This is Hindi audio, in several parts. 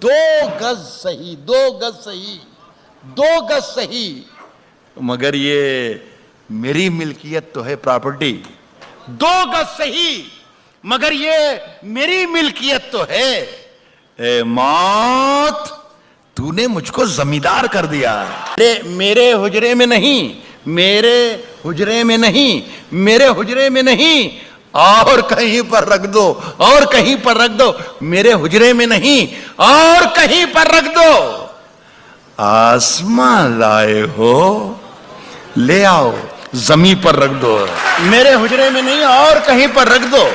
2 गज सही, 2 गज सही, 2 गज सही, मगर ये मेरी मिल्कियत तो है प्रॉपर्टी। 2 गज सही मगर ये मेरी मिल्कियत तो है। ए मौत, तूने मुझको जमींदार कर दिया। मेरे हुजरे में नहीं, मेरे हुजरे में नहीं, मेरे हुजरे में नहीं, और कहीं पर रख दो, और कहीं पर रख दो, मेरे हुजरे में नहीं और कहीं पर रख दो। आसमां लाए हो, ले आओ, जमीन पर रख दो। मेरे हुजरे में नहीं और कहीं पर रख दो।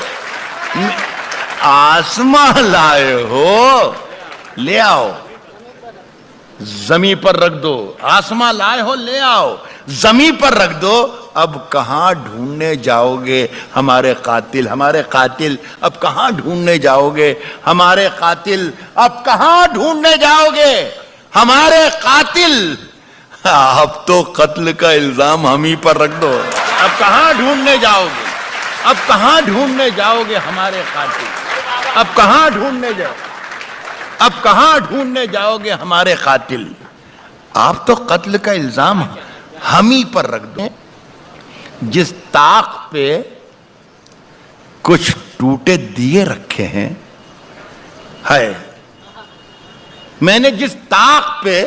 आसमां लाए हो, ले आओ, जमीन पर रख दो। आसमां लाए हो, ले आओ, जमीन पर रख दो। अब कहां ढूंढने जाओगे हमारे कातिल, हमारे कातिल अब कहां ढूंढने जाओगे हमारे कातिल, अब कहां ढूंढने जाओगे हमारे कातिल। अब तो कत्ल का इल्जाम हम ही पर रख दो। अब कहां ढूंढने जाओगे, अब कहां ढूंढने जाओगे हमारे कातिल, अब कहां ढूंढने जाओ, अब कहां ढूंढने जाओगे हमारे कातिल। आप तो कत्ल का इल्जाम हम ही पर रख दो। जिस ताक पे कुछ टूटे दिए रखे हैं, है, मैंने जिस ताक पे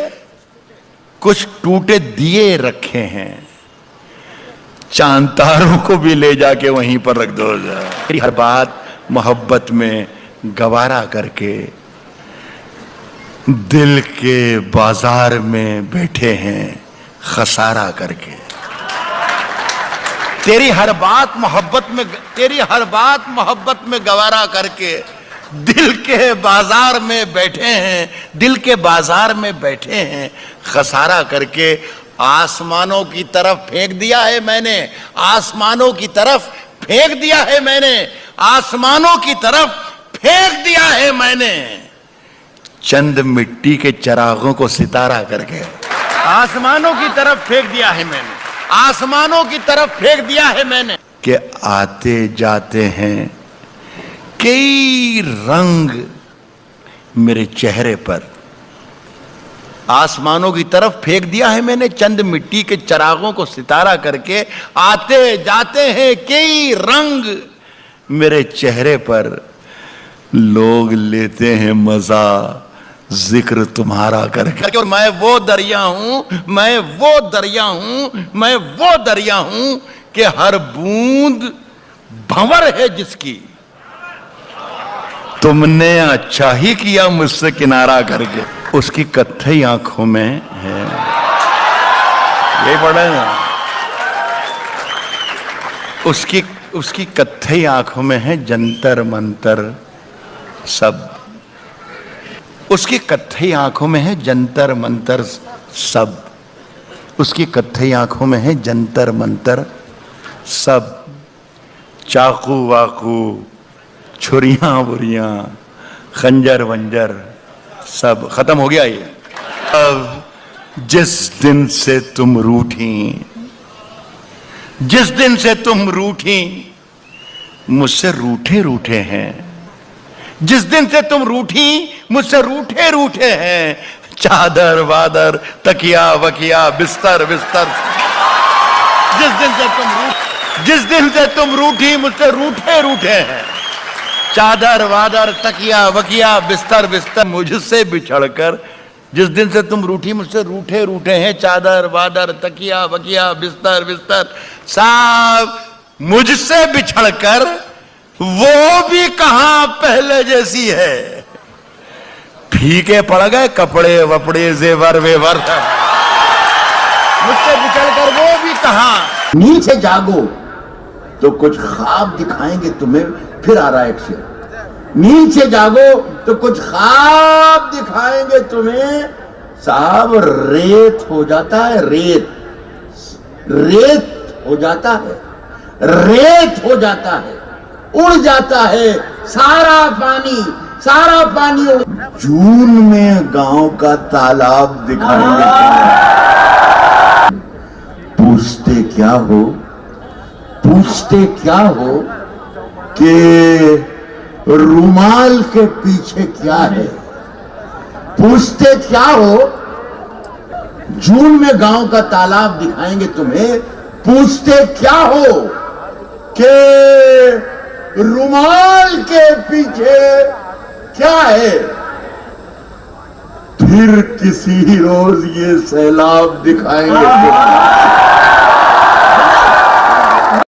कुछ टूटे दिए रखे हैं, चांद तारों को भी ले जाके वहीं पर रख दो। मेरी हर बात मोहब्बत में गवारा करके दिल के बाजार में बैठे हैं खसारा करके। तेरी हर बात मोहब्बत में, तेरी हर बात मोहब्बत में गवारा करके दिल के बाजार में बैठे हैं, दिल के बाजार में बैठे हैं खसारा करके। आसमानों की तरफ फेंक दिया है मैंने, आसमानों की तरफ फेंक दिया है मैंने, आसमानों की तरफ फेंक दिया है मैंने, चंद मिट्टी के चिरागों को सितारा करके। आसमानों की तरफ फेंक दिया है मैंने, आसमानों की तरफ फेंक दिया है मैंने। कि आते जाते हैं कई रंग मेरे चेहरे पर। आसमानों की तरफ फेंक दिया है मैंने चंद मिट्टी के चिरागों को सितारा करके। आते जाते हैं कई रंग मेरे चेहरे पर, लोग लेते हैं मजा जिक्र तुम्हारा करके। और मैं वो दरिया हूं, मैं वो दरिया हूं, मैं वो दरिया हूं कि हर बूंद भंवर है जिसकी। तुमने अच्छा ही किया मुझसे किनारा करके। उसकी कत्थई आंखों में है, ये पढ़े ना, उसकी कत्थई आंखों में है जंतर मंतर सब। उसकी कत्थई आंखों में है जंतर मंतर सब, उसकी कत्थई आंखों में है जंतर मंतर सब। चाकू वाकू, छुरियां बुरियां, खंजर वंजर सब खत्म हो गया ये। अब जिस दिन से तुम रूठी, जिस दिन से तुम रूठी, मुझसे रूठे रूठे हैं। जिस दिन से तुम रूठी, मुझसे रूठे रूठे हैं। चादर वादर तकिया वकिया बिस्तर बिस्तर। जिस दिन से तुम रूठी, मुझसे रूठे रूठे हैं। चादर वादर तकिया वकिया बिस्तर बिस्तर। मुझसे बिछड़कर, जिस दिन से तुम रूठी, मुझसे रूठे रूठे हैं। चादर वादर तकिया वकिया बिस्तर बिस्तर सब मुझसे बिछड़कर वो भी कहां पहले जैसी है। फीके पड़ गए कपड़े वपड़े जेवर वेवर, मुझसे बिछड़कर वो भी कहां। नींद से जागो तो कुछ ख्वाब दिखाएंगे तुम्हें। फिर आ रहा है एक शेर। नींद से जागो तो कुछ ख्वाब दिखाएंगे तुम्हें। साहब रेत हो जाता है, रेत, रेत हो जाता है, रेत हो जाता है, उड़ जाता है सारा पानी, सारा पानी। जून में गांव का तालाब दिखाएंगे। पूछते क्या हो, पूछते क्या हो कि रुमाल के पीछे क्या है। पूछते क्या हो, जून में गांव का तालाब दिखाएंगे तुम्हें। पूछते क्या हो कि रुमाल के पीछे क्या है। फिर किसी रोज ये सैलाब दिखाएंगे तुम्हें।